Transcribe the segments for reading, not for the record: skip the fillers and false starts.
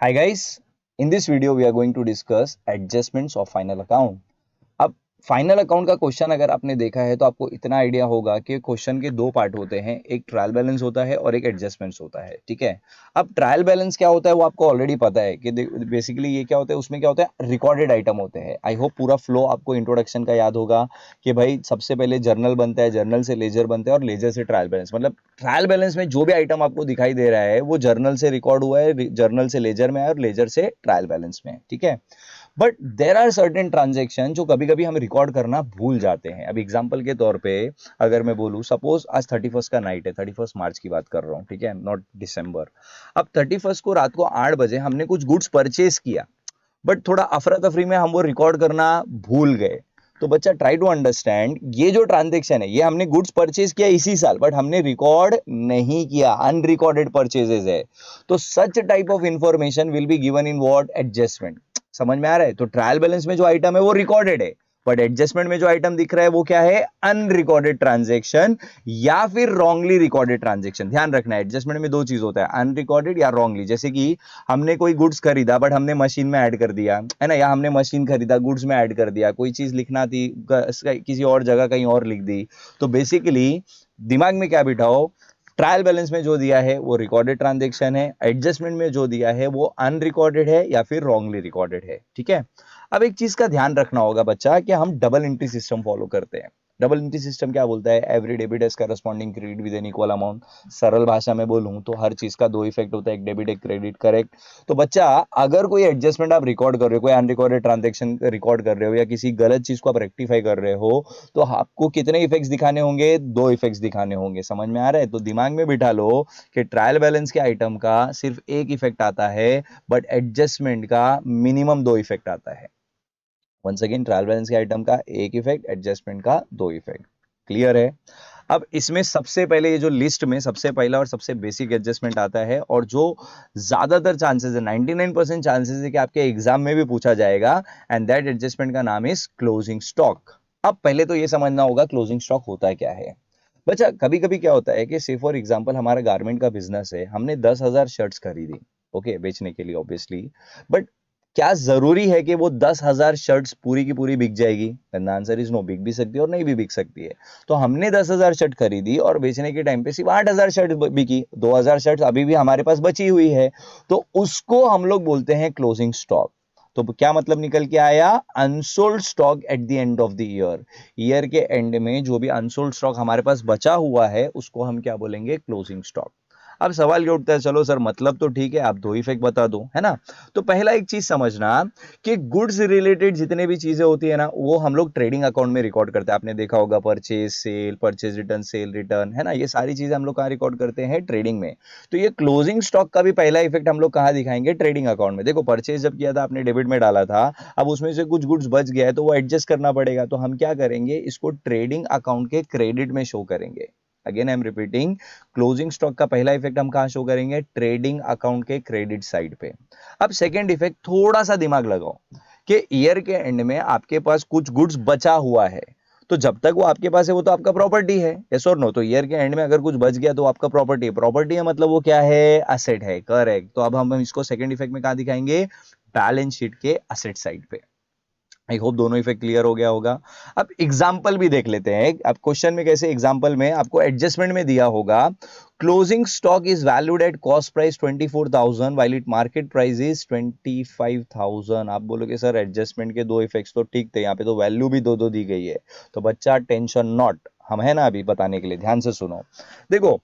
Hi guys, in this video we are going to discuss adjustments of final account. अब final account का question अगर आपने देखा है तो आपको इतना आइडिया होगा कि क्वेश्चन के दो पार्ट होते हैं, एक ट्रायल बैलेंस होता है और एक एडजस्टमेंट्स होता है। ठीक है, अब ट्रायल बैलेंस क्या होता है वो आपको ऑलरेडी पता है कि बेसिकली ये क्या होता है, उसमें क्या होता है, रिकॉर्डेड आइटम होते हैं। आई होप पूरा फ्लो आपको इंट्रोडक्शन का याद होगा कि भाई सबसे पहले जर्नल बनता है, जर्नल से लेजर बनता है और लेजर से ट्रायल बैलेंस। मतलब ट्रायल बैलेंस में जो भी आइटम आपको दिखाई दे रहा है वो जर्नल से रिकॉर्ड हुआ है, जर्नल से लेजर में आया और लेजर से ट्रायल बैलेंस में। ठीक है, but there are certain transaction जो कभी कभी हम रिकॉर्ड करना भूल जाते हैं। अब एग्जांपल के तौर पे अगर मैं बोलूं, सपोज आज 31st का नाइट है, 31st मार्च की बात कर रहा हूं, ठीक है, नॉट दिसंबर। अब 31st को रात को 8 बजे हमने कुछ गुड्स परचेज किया, बट थोड़ा अफरा तफरी में हम वो रिकॉर्ड करना भूल गए। तो बच्चा ट्राई टू अंडरस्टैंड, ये जो ट्रांजेक्शन है ये हमने गुड्स परचेज किया इसी साल, बट हमने रिकॉर्ड नहीं किया, अनरिकॉर्डेड परचेजेस है। तो such type of information will be given in what, adjustment. समझ में आ रहा है? तो ट्रायल बैलेंस में जो आइटम है वो रिकॉर्डेड है, बट एडजस्टमेंट में जो आइटम दिख रहा है वो क्या है, अनरिकॉर्डेड ट्रांजेक्शन या फिर रॉन्गली रिकॉर्डेड ट्रांजेक्शन। ध्यान रखना है, एडजस्टमेंट में दो चीज होता है, अनरिकॉर्डेड या रॉन्गली। जैसे कि हमने कोई गुड्स खरीदा बट हमने मशीन में ऐड कर दिया, है ना, या हमने मशीन खरीदा गुड्स में ऐड कर दिया, कोई चीज लिखना थी किसी और जगह कहीं और लिख दी। तो बेसिकली दिमाग में क्या बिठाओ, ट्रायल बैलेंस में जो दिया है वो रिकॉर्डेड ट्रांजेक्शन है, एडजस्टमेंट में जो दिया है वो अनरिकॉर्डेड है या फिर रॉन्गली रिकॉर्डेड है। ठीक है, अब एक चीज का ध्यान रखना होगा बच्चा कि हम डबल एंट्री सिस्टम फॉलो करते हैं। डबल एंट्री सिस्टम क्या बोलता है, every debit has corresponding credit with an equal amount. सरल भाषा में बोलूं तो हर चीज का दो इफेक्ट होता है, एक डेबिट एक क्रेडिट, करेक्ट। तो बच्चा अगर कोई एडजस्टमेंट आप रिकॉर्ड कर रहे हो, कोई अनरिकॉर्डेड ट्रांजेक्शन रिकॉर्ड कर रहे हो या किसी गलत चीज को आप रेक्टिफाई कर रहे हो, तो आपको कितने इफेक्ट्स दिखाने होंगे, दो इफेक्ट्स दिखाने होंगे। समझ में आ रहा है? तो दिमाग में बिठा लो कि ट्रायल बैलेंस के आइटम का सिर्फ एक इफेक्ट आता है, बट एडजस्टमेंट का मिनिमम दो इफेक्ट आता है। वंस अगेन, ट्रायल बैलेंस के आइटम का एक इफेक्ट, एडजस्टमेंट का दो इफेक्ट। क्लियर है? अब इसमें सबसे पहले ये जो लिस्ट में सबसे पहला और सबसे बेसिक एडजस्टमेंट आता है, और जो ज्यादातर चांसेस है, 99% चांसेस है कि आपके एग्जाम में भी पूछा जाएगा, एंड दैट एडजस्टमेंट का नाम इज क्लोजिंग स्टॉक। अब पहले तो ये समझना होगा क्लोजिंग स्टॉक होता है क्या है। बच्चा कभी कभी क्या होता है कि से फॉर एग्जाम्पल हमारा गारमेंट का बिजनेस है, हमने 10,000 शर्ट्स खरीदी, ओके, बेचने के लिए ऑब्वियसली, बट क्या जरूरी है कि वो 10,000 शर्ट्स पूरी की पूरी बिक जाएगी? द आंसर इज नो, बिक भी सकती है और नहीं भी बिक सकती है। तो हमने 10,000 शर्ट खरीदी और बेचने के टाइम पे सिर्फ 8,000 शर्ट बिकी, 2,000 शर्ट अभी भी हमारे पास बची हुई है, तो उसको हम लोग बोलते हैं क्लोजिंग स्टॉक। तो क्या मतलब निकल के आया, unsold stock at the end of the year. Year के एंड में जो भी अनसोल्ड स्टॉक हमारे पास बचा हुआ है उसको हम क्या बोलेंगे, क्लोजिंग स्टॉक। अब सवाल ये उठता है, चलो सर मतलब तो ठीक है, आप दो इफेक्ट बता दो, है ना। तो पहला एक चीज समझना कि गुड्स रिलेटेड जितने भी चीजें होती है ना वो हम लोग ट्रेडिंग अकाउंट में रिकॉर्ड करते हैं। आपने देखा होगा purchase sale, purchase return, cell return, है ना, ये सारी चीजें हम लोग कहाँ रिकॉर्ड करते हैं, ट्रेडिंग में। तो ये क्लोजिंग स्टॉक का भी पहला इफेक्ट हम लोग कहाँ दिखाएंगे, ट्रेडिंग अकाउंट में। देखो परचेज जब किया था आपने डेबिट में डाला था, अब उसमें से कुछ गुड्स बच गया है तो वो एडजस्ट करना पड़ेगा, तो हम क्या करेंगे, इसको ट्रेडिंग अकाउंट के क्रेडिट में शो करेंगे। Again I am repeating, closing stock का पहला इफेक्ट हम कहां शो करेंगे, ट्रेडिंग अकाउंट के क्रेडिट साइड पे। अब सेकंड इफेक्ट, थोड़ा सा दिमाग लगाओ कि ईयर के एंड में आपके पास कुछ गुड्स बचा हुआ है, तो जब तक वो आपके पास है वो तो आपका प्रॉपर्टी है, यस और नो। तो ईयर के एंड में अगर कुछ बच गया तो आपका प्रॉपर्टी है, प्रॉपर्टी है मतलब वो क्या है, असेट है, करेक्ट। तो अब हम इसको सेकंड इफेक्ट में कहां दिखाएंगे, बैलेंस शीट के असेट साइड पे। आई होप दोनों इफेक्ट क्लियर हो गया होगा। अब एग्जाम्पल भी देख लेते हैं, अब क्वेश्चन में कैसे, एग्जाम्पल में आपको एडजस्टमेंट में दिया होगा, closing stock is valued at cost price 24,000 while it market price is 25,000। आप बोलोगे सर एडजस्टमेंट के दो इफेक्ट्स तो ठीक थे, यहाँ पे तो वैल्यू भी दो दो दी गई है। तो बच्चा टेंशन नॉट, हम है ना अभी बताने के लिए, ध्यान से सुनो। देखो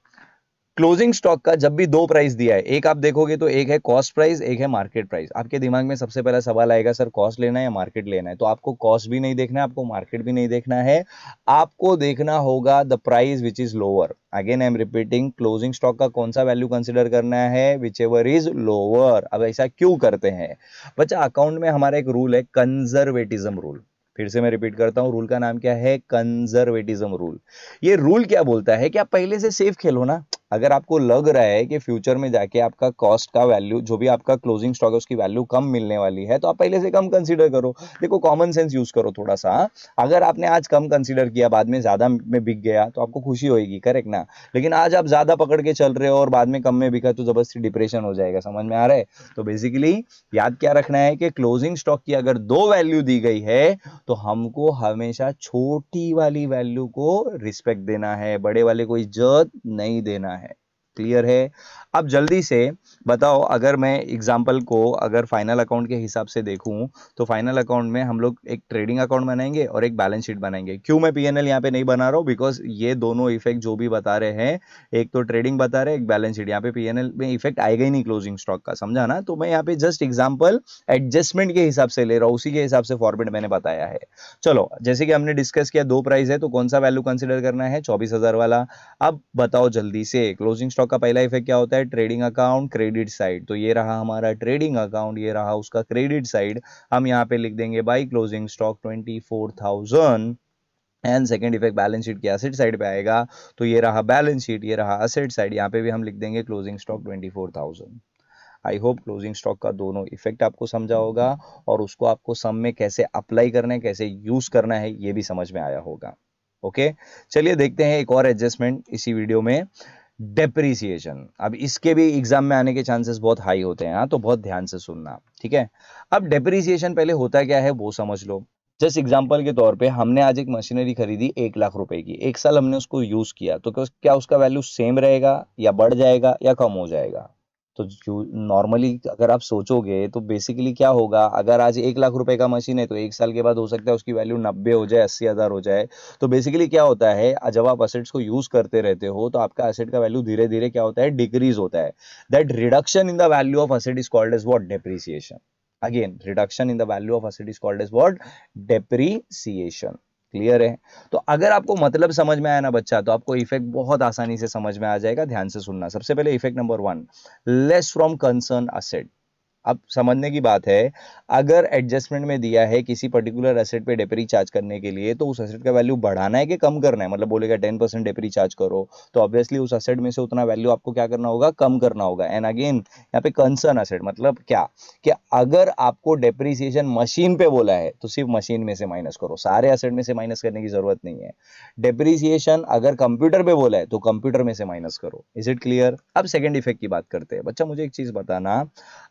क्लोजिंग स्टॉक का जब भी दो प्राइस दिया है, एक आप देखोगे तो एक है कॉस्ट प्राइस, एक है मार्केट प्राइस। आपके दिमाग में सबसे पहला सवाल आएगा, सर कॉस्ट लेना है या मार्केट लेना है? तो आपको कॉस्ट भी नहीं देखना है, आपको मार्केट भी नहीं देखना है, आपको देखना होगा the price which is lower. Again I am repeating, closing stock का कौन सा वैल्यू कंसिडर करना है, विच एवर इज लोअर। अब ऐसा क्यों करते हैं बच्चा, अकाउंट में हमारा एक रूल है, कंजर्वेटिज्म रूल। फिर से मैं रिपीट करता हूं, रूल का नाम क्या है, कंजर्वेटिज्म रूल। ये रूल क्या बोलता है कि आप पहले से सेफ खेलो ना, अगर आपको लग रहा है कि फ्यूचर में जाके आपका कॉस्ट का वैल्यू, जो भी आपका क्लोजिंग स्टॉक है उसकी वैल्यू कम मिलने वाली है, तो आप पहले से कम कंसीडर करो। देखो कॉमन सेंस यूज करो थोड़ा सा। अगर आपने आज कम कंसीडर किया, बाद में ज्यादा में बिक गया तो आपको खुशी होगी, करेक्ट ना। लेकिन आज आप ज्यादा पकड़ के चल रहे हो और बाद में कम में बिका तो जबरदस्ती डिप्रेशन हो जाएगा। समझ में आ रहा है? तो बेसिकली याद क्या रखना है कि क्लोजिंग स्टॉक की अगर दो वैल्यू दी गई है तो हमको हमेशा छोटी वाली वैल्यू को रिस्पेक्ट देना है, बड़े वाले को इज्जत नहीं देना है। क्लियर है? अब जल्दी से बताओ, अगर मैं एग्जांपल को अगर फाइनल अकाउंट के हिसाब से देखूं तो फाइनल अकाउंट में हम लोग एक ट्रेडिंग अकाउंट बनाएंगे और एक बैलेंस शीट बनाएंगे। क्यों मैं पीएनएल यहाँ पे नहीं बना रहा हूँ? बिकॉज ये दोनों इफेक्ट जो भी बता रहे हैं, एक तो ट्रेडिंग बता रहे हैं, एक बैलेंस शीट, यहाँ पे पीएनएल में इफेक्ट आएगा ही नहीं क्लोजिंग स्टॉक का, समझा ना। तो मैं यहाँ पे जस्ट एग्जाम्पल एडजस्टमेंट के हिसाब से ले रहा हूँ, उसी के हिसाब से फॉर्मेट मैंने बताया है। चलो, जैसे कि हमने डिस्कस किया दो प्राइस है तो कौन सा वैल्यू कंसिडर करना है? 24,000 वाला। अब बताओ जल्दी से, क्लोजिंग स्टॉक का पहला इफेक्ट क्या होता है? Trading account credit side. तो ये रहा हमारा ट्रेडिंग अकाउंट, ये रहा उसका क्रेडिट साइड। हम यहाँ पे लिख देंगे by closing stock 24,000। And second effect balance sheet की एसेट साइड पे आएगा, तो ये रहा बैलेंस शीट, ये रहा एसेट साइड। यहाँ पे भी हम लिख देंगे closing stock 24,000। I hope closing stock का दोनों इफेक्ट आपको समझा होगा और उसको आपको सम में कैसे अप्लाई करना है, कैसे यूज करना है, ये भी समझ में आया होगा। ओके, चलिए देखते हैं एक और एडजस्टमेंट इसी वीडियो में, डेप्रीसिएशन। अब इसके भी एग्जाम में आने के चांसेस बहुत हाई होते हैं, तो बहुत ध्यान से सुनना, ठीक है। अब डेप्रीसिएशन पहले होता क्या है वो समझ लो। जस्ट एग्जांपल के तौर पे हमने आज एक मशीनरी खरीदी 1 लाख रुपए की, एक साल हमने उसको यूज किया, तो क्या उसका वैल्यू सेम रहेगा या बढ़ जाएगा या कम हो जाएगा? तो नॉर्मली अगर आप सोचोगे तो बेसिकली क्या होगा, अगर आज 1 लाख रुपए का मशीन है तो एक साल के बाद हो सकता है उसकी वैल्यू 90 हो जाए, 80,000 हो जाए। तो बेसिकली क्या होता है, जब आप असेट्स को यूज करते रहते हो तो आपका असेट का वैल्यू धीरे धीरे क्या होता है, डिक्रीज होता है। That reduction in the value of asset is called as what? Depreciation. Again, reduction in the value of asset is called as what? Depreciation. Clear है? तो अगर आपको मतलब समझ में आया ना बच्चा, तो आपको इफेक्ट बहुत आसानी से समझ में आ जाएगा। ध्यान से सुनना। सबसे पहले effect number 1, less from concern asset. अब समझने की बात है, अगर एडजस्टमेंट में दिया है किसी पर्टिकुलर एसेट पे डेप्री चार्ज करने के लिए, तो उस एसेट का वैल्यू बढ़ाना है कि कम करना है? मतलब बोलेगा 10% डेप्री चार्ज करो, तो ऑब्वियसली उस एसेट में से उतना वैल्यू आपको क्या करना होगा? कम करना होगा। एंड अगेन यहाँ पे कंसर्न एसेट मतलब क्या, कि अगर आपको डेप्रीसिएशन मशीन पे बोला है तो सिर्फ मशीन में से माइनस करो, सारे एसेट में से माइनस करने की जरूरत नहीं है। डेप्रीसिएशन अगर कंप्यूटर पे बोला है तो कंप्यूटर में से माइनस करो। Is it clear? अब सेकंड इफेक्ट की बात करते हैं। बच्चा मुझे एक चीज बताना,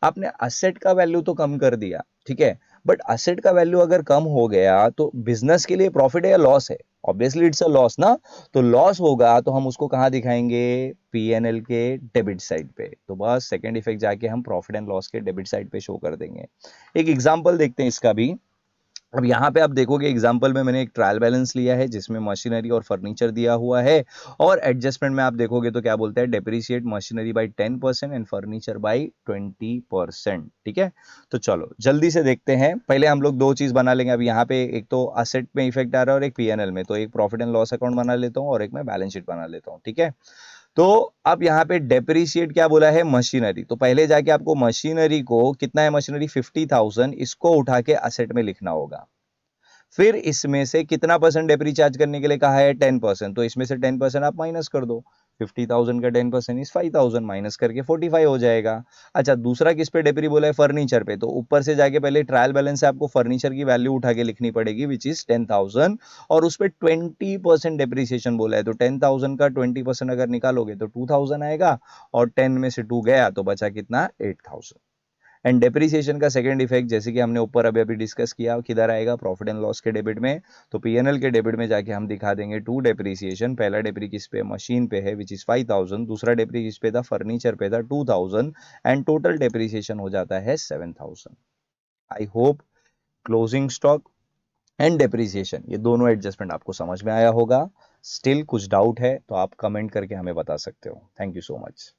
आपने असेट का वैल्यू तो कम कर दिया, ठीक है, बट असेट का वैल्यू अगर कम हो गया तो बिजनेस के लिए प्रॉफिट है या लॉस है? ऑब्वियसली इट्स अ लॉस ना। तो लॉस होगा तो हम उसको कहां दिखाएंगे? पीएनएल के डेबिट साइड पे। तो बस सेकंड इफेक्ट जाके हम प्रॉफिट एंड लॉस के डेबिट साइड पे शो कर देंगे। एक एग्जांपल देखते हैं इसका भी। अब यहाँ पे आप देखोगे एग्जाम्पल में मैंने एक ट्रायल बैलेंस लिया है जिसमें मशीनरी और फर्नीचर दिया हुआ है, और एडजस्टमेंट में आप देखोगे तो क्या बोलता है? Depreciate machinery by 10% and furniture by 20%। ठीक है, तो चलो जल्दी से देखते हैं। पहले हम लोग दो चीज बना लेंगे। अब यहाँ पे एक तो असेट में इफेक्ट आ रहा है और एक पीएनएल में, तो एक प्रॉफिट एंड लॉस अकाउंट बना लेता हूँ और एक मैं बैलेंस शीट बना लेता हूँ। ठीक है, तो अब यहाँ पे डेप्रिशिएट क्या बोला है? मशीनरी। तो पहले जाके आपको मशीनरी को, कितना है मशीनरी? 50,000, इसको उठा के असेट में लिखना होगा। फिर इसमें से कितना परसेंट डेप्री चार्ज करने के लिए कहा है? 10%। तो इसमें से 10% आप माइनस कर दो। 50,000 का 10% इज 5,000, माइनस करके 45 हो जाएगा। अच्छा, दूसरा किस पे डेप्री बोला है? फर्नीचर पे। तो ऊपर से जाके पहले ट्रायल बैलेंस से आपको फर्नीचर की वैल्यू उठा के लिखनी पड़ेगी, विच इज 10,000, और उस पर 20% डेप्रीसिएशन बोला है। तो 10,000 का 20% अगर निकालोगे तो 2,000 आएगा, और 10 में से 2 गया तो बचा कितना? 8,000। एंड डेप्रिसिएशन का सेकंड इफेक्ट, जैसे कि हमने ऊपर अभी अभी डिस्कस किया, किधर आएगा? प्रॉफिट एंड लॉस के डेबिट में। तो पीएनएल के डेबिट में जाके हम दिखा देंगे टू डेप्रिसिएशन। पहला डेप्री किस पे? मशीन पे है, विच इज 5,000। दूसरा डेप्री किस पे था? फर्नीचर पे था, 2,000। एंड टोटल डेप्रिसिएशन हो जाता है 7,000। I hope closing stock and depreciation, ये दोनों एडजस्टमेंट आपको समझ में आया होगा। स्टिल कुछ डाउट है तो आप कमेंट करके हमें बता सकते हो। Thank you so much.